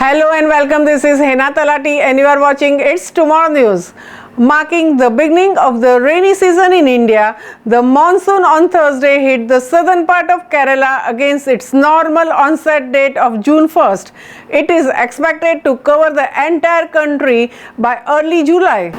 Hello and welcome. This is Hena Talati and you are watching It's Tomorrow News. Marking the beginning of the rainy season in India, the monsoon on Thursday hit the southern part of Kerala against its normal onset date of June 1st. It is expected to cover the entire country by early July.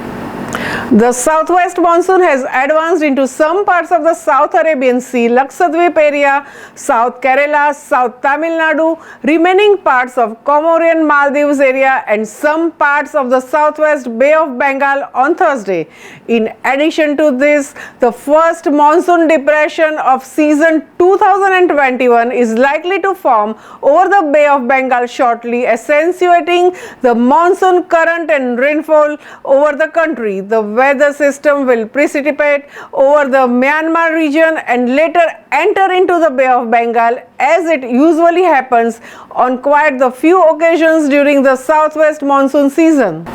The southwest monsoon has advanced into some parts of the South Arabian Sea, Lakshadweep area, South Kerala, South Tamil Nadu, remaining parts of Comorian Maldives area and some parts of the southwest Bay of Bengal on Thursday. In addition to this, the first monsoon depression of season 2021 is likely to form over the Bay of Bengal shortly, accentuating the monsoon current and rainfall over the country. The weather system will precipitate over the Myanmar region and later enter into the Bay of Bengal, as it usually happens on quite the few occasions during the southwest monsoon season.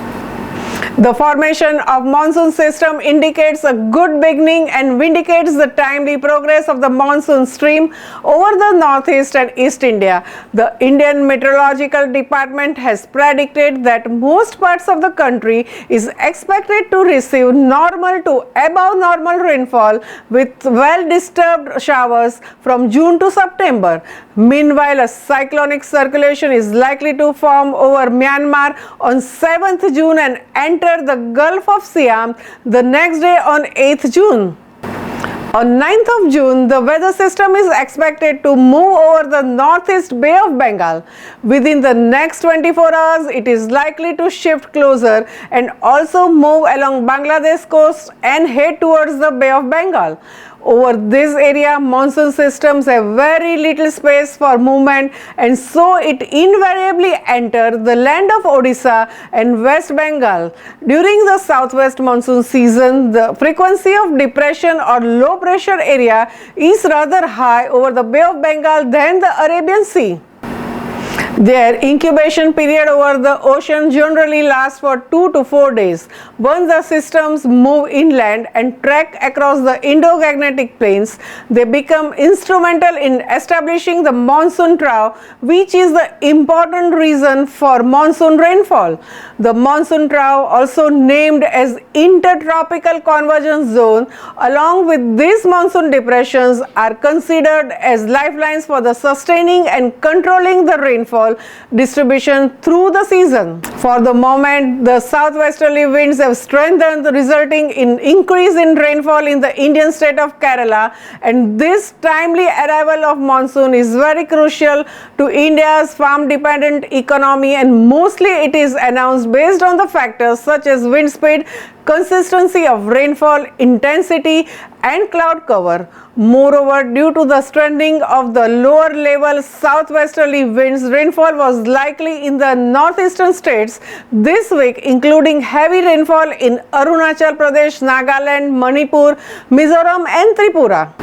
The formation of monsoon system indicates a good beginning and vindicates the timely progress of the monsoon stream over the northeast and east India. The Indian Meteorological Department has predicted that most parts of the country is expected to receive normal to above normal rainfall with well-disturbed showers from June to September. Meanwhile, a cyclonic circulation is likely to form over Myanmar on 7th June and enter the Gulf of Siam the next day on 8th June. On 9th of June, the weather system is expected to move over the northeast Bay of Bengal. Within the next 24 hours, it is likely to shift closer and also move along Bangladesh coast and head towards the Bay of Bengal. Over this area, monsoon systems have very little space for movement and so it invariably enters the land of Odisha and West Bengal. During the southwest monsoon season, the frequency of depression or low pressure area is rather high over the Bay of Bengal than the Arabian Sea. Their incubation period over the ocean generally lasts for 2 to 4 days. Once the systems move inland and trek across the Indo-Gangetic plains, they become instrumental in establishing the monsoon trough, which is the important reason for monsoon rainfall. The monsoon trough, also named as Intertropical Convergence Zone, along with these monsoon depressions, are considered as lifelines for the sustaining and controlling the rainfall distribution through the season. For the moment, the southwesterly winds have strengthened, resulting in increase in rainfall in the Indian state of Kerala, and this timely arrival of monsoon is very crucial to India's farm-dependent economy, and mostly it is announced based on the factors such as wind speed, consistency of rainfall, intensity and cloud cover. Moreover, due to the strengthening of the lower level southwesterly winds, rainfall was likely in the northeastern states this week, including heavy rainfall in Arunachal Pradesh, Nagaland, Manipur, Mizoram and Tripura.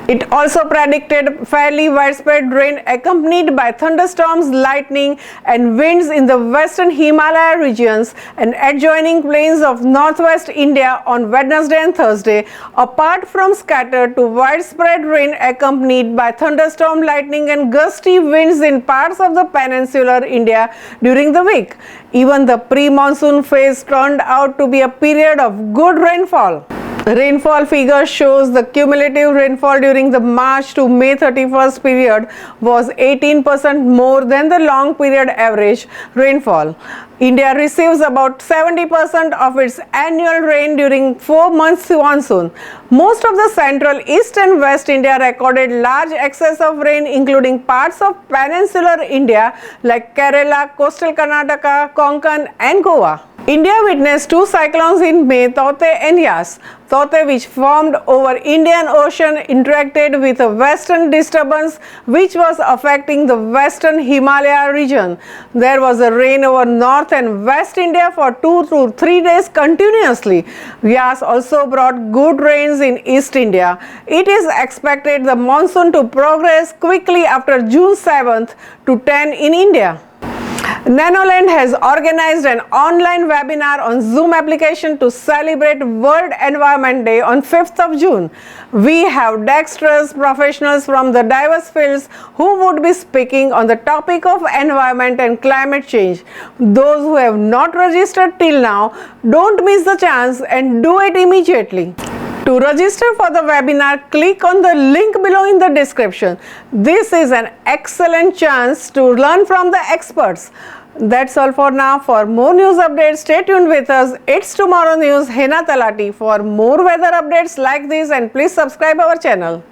It also predicted fairly widespread rain accompanied by thunderstorms, lightning and winds in the western Himalaya regions and adjoining plains of northwest India on Wednesday and Thursday, apart from scattered to widespread rain accompanied by thunderstorm, lightning and gusty winds in parts of the peninsular India during the week. Even the pre-monsoon phase turned out to be a period of good rainfall. Rainfall figure shows the cumulative rainfall during the March to May 31st period was 18% more than the long period average rainfall. India receives about 70% of its annual rain during 4 months monsoon. Most of the central, east and west India recorded large excess of rain, including parts of peninsular India like Kerala, coastal Karnataka, Konkan and Goa. India witnessed 2 cyclones in May, Taukte and Yas. Taukte, which formed over Indian Ocean, interacted with a western disturbance which was affecting the western Himalaya region. There was a rain over north and west India for 2 to 3 days continuously. Yas also brought good rains in east India. It is expected the monsoon to progress quickly after June 7th to 10 in India. Nanoland has organized an online webinar on Zoom application to celebrate World Environment Day on 5th of June. We have dexterous professionals from the diverse fields who would be speaking on the topic of environment and climate change. Those who have not registered till now, don't miss the chance and do it immediately. To register for the webinar, click on the link below in the description. This is an excellent chance to learn from the experts. That's all for now. For more news updates, stay tuned with us. It's Tomorrow News, Hena Talati. For more weather updates like this, and please subscribe our channel.